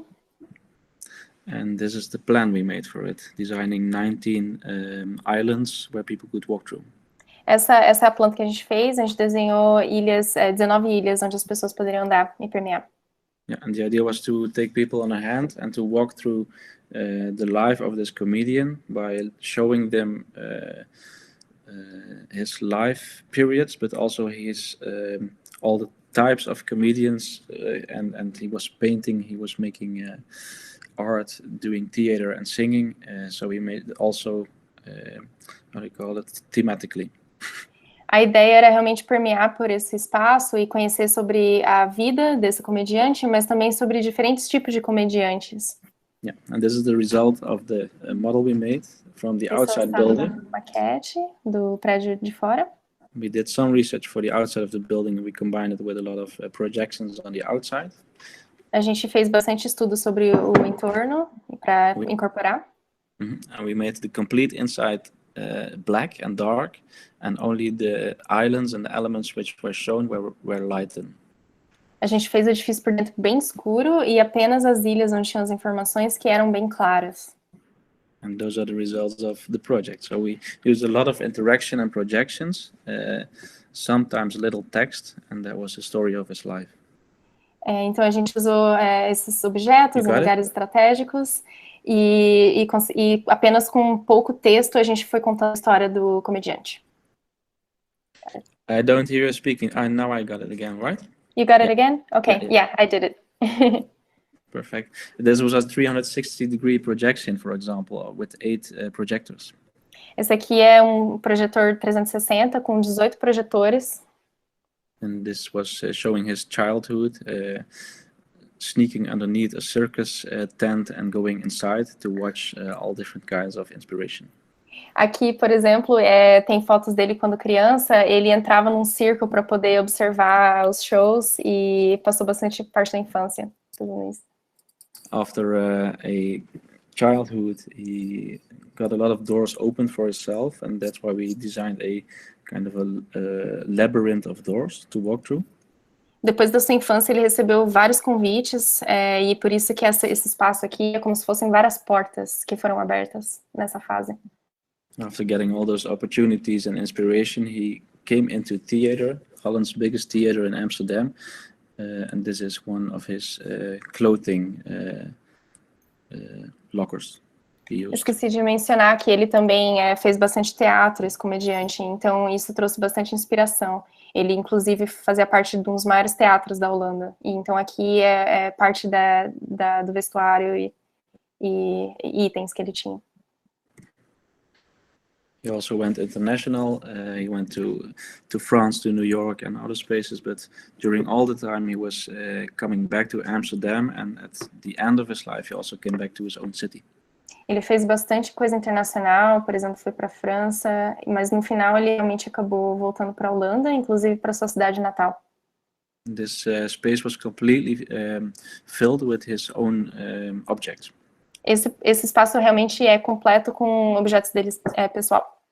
And this is the plan we made for it, designing 19 islands where people could walk through. Essa é a planta que a gente fez. A gente desenhou 19 ilhas onde as pessoas poderiam andar e permear. Yeah, and the idea was to take people on a hand and to walk through the life of this comedian by showing them his life periods, but also his all the types of comedians, and he was painting, he was making art, doing theater and singing, so we made also how do you call it, thematically. A ideia era realmente permear por esse espaço e conhecer sobre a vida desse comediante, mas também sobre diferentes tipos de comediantes. Yeah, and this is the result of the model we made from the outside building. Maquete do prédio de fora. We did some research for the outside of the building, and we combined it with a lot of projections on the outside. A gente fez bastante estudo sobre o entorno para incorporar. And we made the complete inside black and dark, and only the islands and the elements which were shown were lightened. A gente fez o edifício por dentro bem escuro e apenas as ilhas onde tinham as informações que eram bem claras. And those are the results of the project. So we used a lot of interaction and projections, sometimes little text, and that was the story of his life. Então a gente usou esses objetos em lugares estratégicos e apenas com pouco texto a gente foi contando a história do comediante. I don't hear you speaking. Now I got it again, right? You got it again? Okay, yeah, I did it. Perfect. This was a 360-degree projection, for example, with 8 projectors. Esse aqui é um projetor 360 com 18 projetores. And this was showing his childhood, sneaking underneath a circus tent and going inside to watch all different kinds of inspiration. Aqui, por exemplo, tem fotos dele quando criança. Ele entrava num circo para poder observar os shows e passou bastante parte da infância fazendo isso. After a childhood, he got a lot of doors open for himself, and that's why we designed a kind of a labyrinth of doors to walk through. Depois da sua infância, ele recebeu vários convites, e por isso que esse espaço aqui é como se fossem várias portas que foram abertas nessa fase. After getting all those opportunities and inspiration, he came into theater, Holland's biggest theater in Amsterdam, and this is one of his clothing lockers. Esqueci de mencionar que ele também fez bastante teatro, esse comediante, então isso trouxe bastante inspiração. Ele, inclusive, fazia parte de um dos maiores teatros da Holanda. E, então, aqui é parte do vestuário e itens que ele tinha. He also went international. He went to France, to New York and other spaces, but during all the time he was coming back to Amsterdam, and at the end of his life he also came back to his own city. Ele fez bastante coisa internacional, por exemplo, foi para a França, mas no final ele realmente acabou voltando para a Holanda, inclusive para sua cidade natal. This space was completely filled with his own objects. Esse espaço realmente é completo com objetos dele pessoal.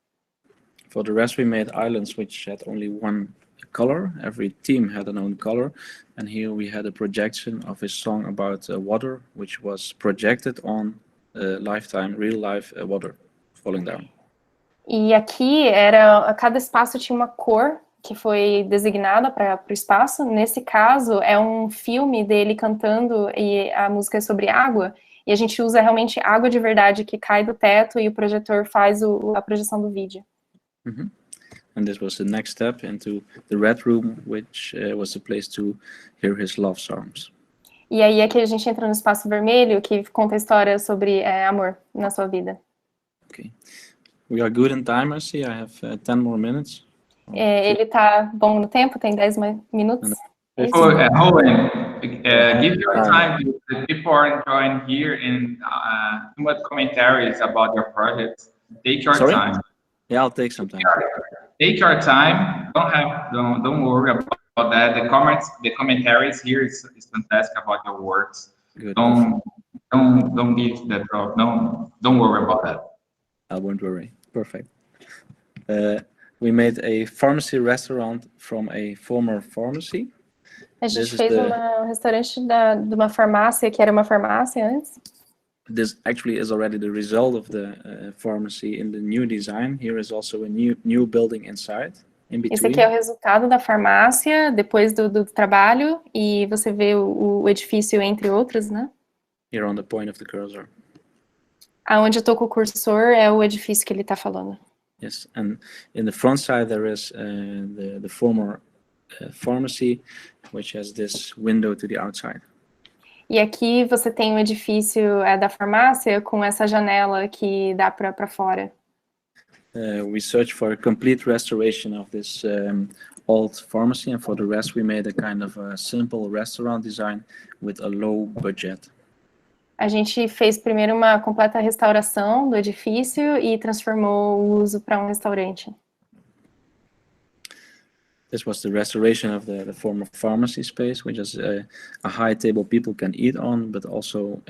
For the rest, we made islands which had only one color. Every team had an own color, and here we had a projection of his song about water, which was projected on lifetime, real life water falling down. E aqui cada espaço tinha uma cor que foi designada para o espaço. Nesse caso, é um filme dele cantando e a música é sobre água. E a gente usa realmente água de verdade que cai do teto e o projetor faz a projeção do vídeo. Mm-hmm. And this was the next step into the Red Room, which was the place to hear his love songs. E aí é que a gente entra no espaço vermelho, que conta a história sobre amor na sua vida. Okay. We are good in time, I see. I have 10 more minutes. Ele tá bom no tempo, tem 10 minutos. Koen, give your time to the people are enjoying here and too much commentaries about your project. Take your time. Yeah, I'll take some time. Take your time. Don't worry about that. The commentaries here is fantastic about your works. Good. Don't give that drop. Don't worry about that. I won't worry. Perfect. We made a pharmacy restaurant from a former pharmacy. A gente fez um restaurante de uma farmácia que era uma farmácia antes. This actually is already the result of the pharmacy in the new design. Here is also a new building inside. In between. Esse aqui é o resultado da farmácia depois do trabalho e você vê o edifício entre outros, né? Here on the point of the cursor. Aonde eu tô com o cursor é o edifício que ele está falando. Yes, and in the front side there is the former pharmacy, which has this window to the outside. E aqui você tem o edifício da farmácia com essa janela que dá para fora. We searched for a complete restoration of this old pharmacy, and for the rest we made a kind of a simple restaurant design with a low budget. A gente fez primeiro uma completa restauração do edifício e transformou o uso para um restaurante. This was the restoration of the former pharmacy space, which is a high table people can eat on, but also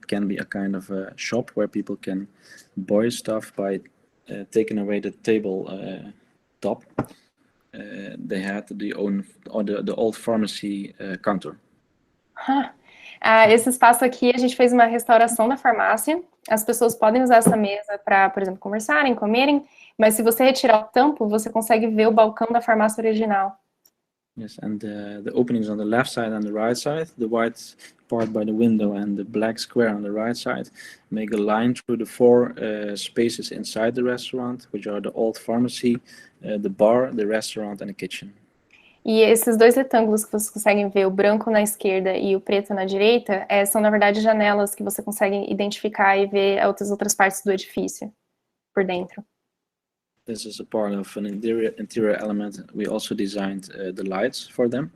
can be a kind of a shop where people can buy stuff by taking away the table top. They had the old pharmacy counter. Esse espaço aqui, a gente fez uma restauração da farmácia. As pessoas podem usar essa mesa para, por exemplo, conversarem, comerem, mas se você retirar o tampo, você consegue ver o balcão da farmácia original. Yes, and the openings on the left side and the right side, the white part by the window and the black square on the right side, make a line through the four spaces inside the restaurant, which are the old pharmacy, the bar, the restaurant and the kitchen. E esses dois retângulos que vocês conseguem ver, o branco na esquerda e o preto na direita, são, na verdade, janelas que você consegue identificar e ver outras partes do edifício por dentro. This is a part of an interior element. We also designed the lights for them.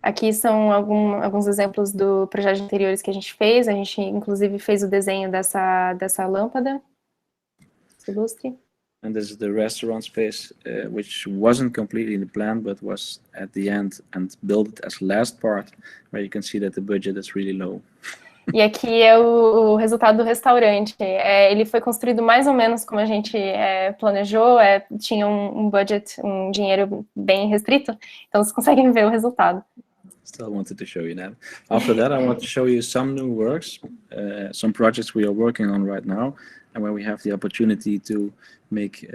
Aqui são alguns exemplos do projeto de interiores que a gente fez. A gente, inclusive, fez o desenho dessa lâmpada. Esse lustre. And this is the restaurant space, which wasn't completely in the plan, but was at the end and built as last part, where you can see that the budget is really low. E aqui é o resultado do restaurante. Ele foi construído mais ou menos como a gente planejou, tinha um budget, um dinheiro bem restrito, então vocês conseguem ver o resultado. Still wanted to show you that. After that, I want to show you some new works, some projects we are working on right now, and where we have the opportunity to make,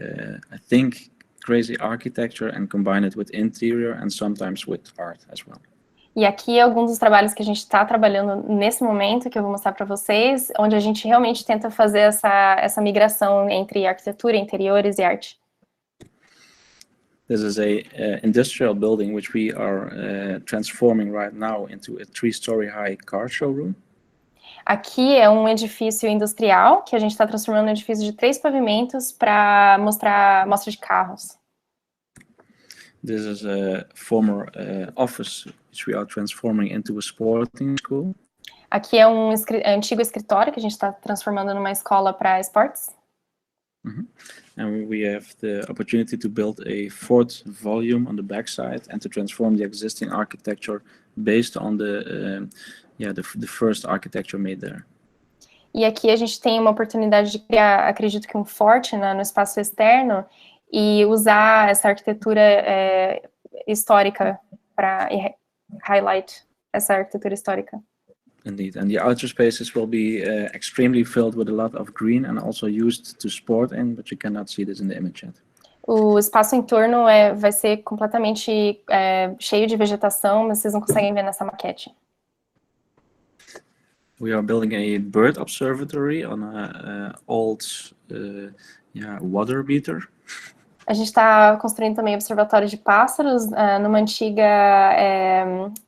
I think, crazy architecture and combine it with interior and sometimes with art as well. E aqui é alguns dos trabalhos que a gente está trabalhando nesse momento, que eu vou mostrar para vocês, onde a gente realmente tenta fazer essa migração entre arquitetura, interiores e arte. This is a industrial building which we are transforming right now into a 3-story high car showroom. Aqui é um edifício industrial que a gente está transformando em um edifício de 3 pavimentos para mostra de carros. This is a former office which we are transforming into a sporting school. Aqui é um antigo escritório que a gente está transformando numa escola para esportes. And we have the opportunity to build a 4th volume on the backside and to transform the existing architecture based on the first architecture made there. E aqui a gente tem uma oportunidade de criar, acredito que um forte no espaço externo e usar essa arquitetura histórica para highlight essa arquitetura histórica. Indeed, and the outer spaces will be extremely filled with a lot of green and also used to sport in, but you cannot see this in the image yet. O espaço em torno vai ser completamente cheio de vegetação, mas vocês não conseguem ver nessa maquete. We are building a bird observatory on an old water meter. A gente está construindo também observatório de pássaros numa antiga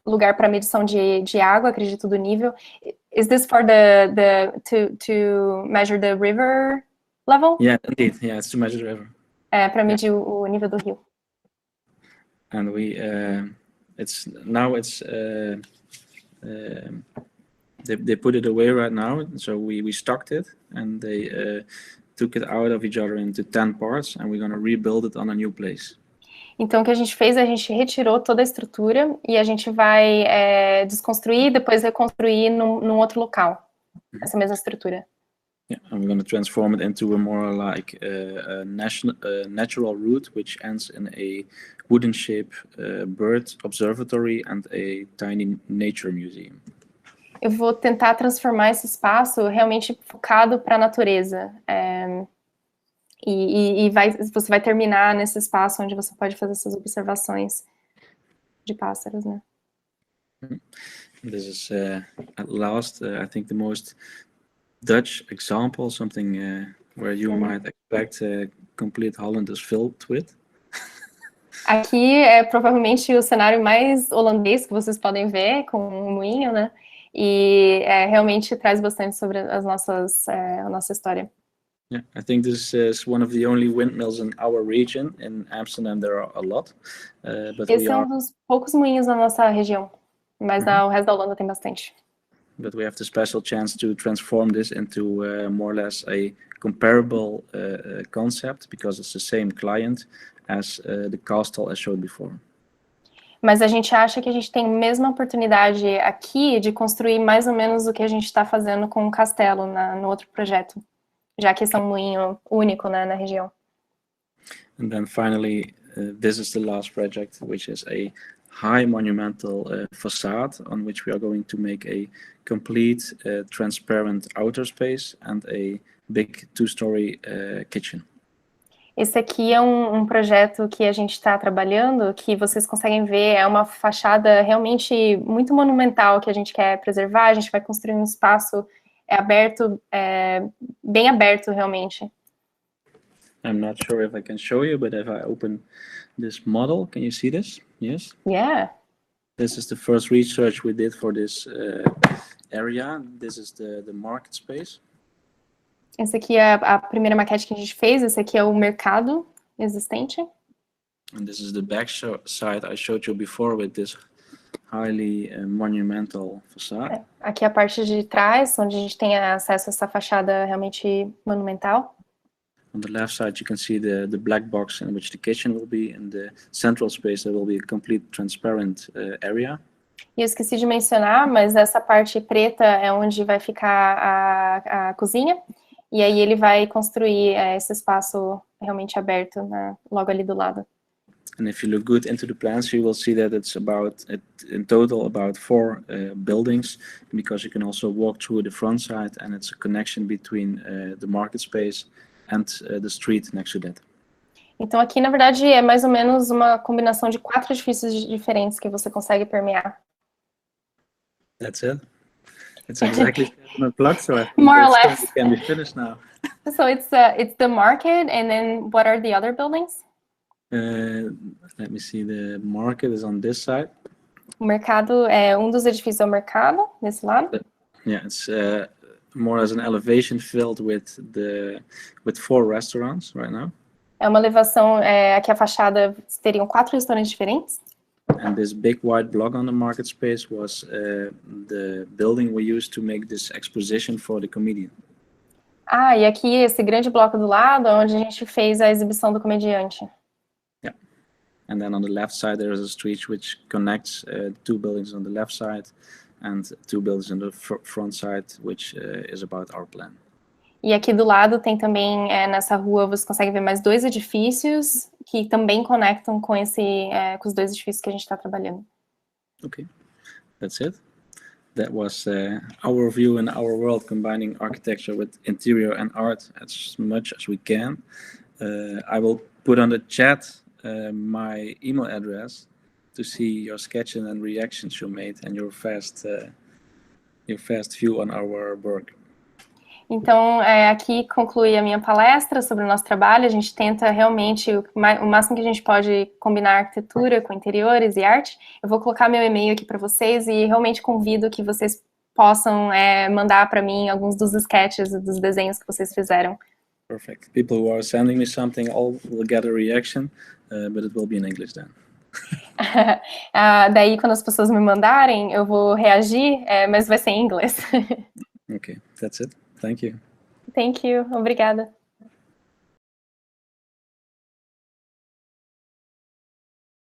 lugar para medição de água, acredito, do nível. Is this for to measure the river level? Yeah, indeed. Yeah, it's to measure the river. Para medir o nível do rio. And they put it away right now, so we stocked it, and they took it out of each other into 10 parts, and we're going to rebuild it on a new place. Então, o que a gente fez, a gente retirou toda a estrutura e a gente vai desconstruir e depois reconstruir num outro local, essa mesma estrutura. Yeah, and we're going to transform it into a more like a natural route, which ends in a wooden shape bird observatory and a tiny nature museum. Eu vou tentar transformar esse espaço realmente focado para a natureza. Você vai terminar nesse espaço onde você pode fazer essas observações de pássaros, né? This is at last, I think, the most Dutch example, something where you might expect complete Holland is filled with. Aqui é provavelmente o cenário mais holandês que vocês podem ver, com um moinho, né? E realmente traz bastante sobre a nossa história. Yeah, I think this is one of the only windmills in our region. In Amsterdam, there are a lot. But esse é um dos poucos moinhos na nossa região, mas o resto da Holanda tem bastante. But we have the special chance to transform this into more or less a comparable concept, because it's the same client as the castle I showed before. Mas a gente acha que a gente tem a mesma oportunidade aqui de construir mais ou menos o que a gente está fazendo com o castelo no outro projeto, já que esse é um moinho único, né, na região. And then finally, this is the last project, which is a high monumental facade on which we are going to make a complete transparent outer space and a big 2-story kitchen. Esse aqui é um projeto que a gente está trabalhando, que vocês conseguem ver, é uma fachada realmente muito monumental que a gente quer preservar. A gente vai construir um espaço aberto, bem aberto realmente. I'm not sure if I can show you, but if I open this model, can you see this? Yes? Yeah. This is the first research we did for this area. This is the market space. Essa aqui é a primeira maquete que a gente fez. Esse aqui é o mercado existente. And this is the back side I showed you before with this highly monumental facade. Aqui é a parte de trás, onde a gente tem acesso a essa fachada realmente monumental. On the left side, you can see the black box in which the kitchen will be. In the central space, there will be a complete transparent area. E eu esqueci de mencionar, mas essa parte preta é onde vai ficar a cozinha. E aí ele vai construir esse espaço realmente aberto, logo ali do lado. And if you look good into the plans, you will see that it's in total about 4 buildings, because you can also walk through the front side, and it's a connection between the market space and the street next to that. Então aqui, na verdade, é mais ou menos uma combinação de 4 edifícios diferentes que você consegue permear. That's it. It's exactly 7 o'clock, so I think more or less it can be finished now. So it's the market, and then what are the other buildings? Let me see. The market is on this side. O mercado dos edifícios é o mercado desse lado. Yeah, it's more as an elevation filled with 4 restaurants right now. É uma elevação, aqui a fachada teriam 4 restaurantes diferentes. And this big white block on the market space was the building we used to make this exposition for the comedian. E aqui esse grande bloco do lado é onde a gente fez a exibição do comediante. Yeah. And then on the left side there is a street which connects 2 buildings on the left side and 2 buildings on the front side, which is about our plan. E aqui do lado tem também, nessa rua, você consegue ver mais 2 edifícios que também conectam com com os 2 edifícios que a gente está trabalhando. Okay, that's it. That was our view in our world, combining architecture with interior and art as much as we can. I will put on the chat my email address to see your sketches and reactions you made and your fast view on our work. Então, aqui conclui a minha palestra sobre o nosso trabalho. A gente tenta realmente, o máximo que a gente pode combinar arquitetura com interiores e arte. Eu vou colocar meu e-mail aqui para vocês e realmente convido que vocês possam mandar para mim alguns dos sketches e dos desenhos que vocês fizeram. Perfect. People who are sending me something, all will get a reaction, but it will be in English then. Daí, quando as pessoas me mandarem, eu vou reagir, mas vai ser em inglês. Okay, that's it. Thank you. Thank you. Obrigada.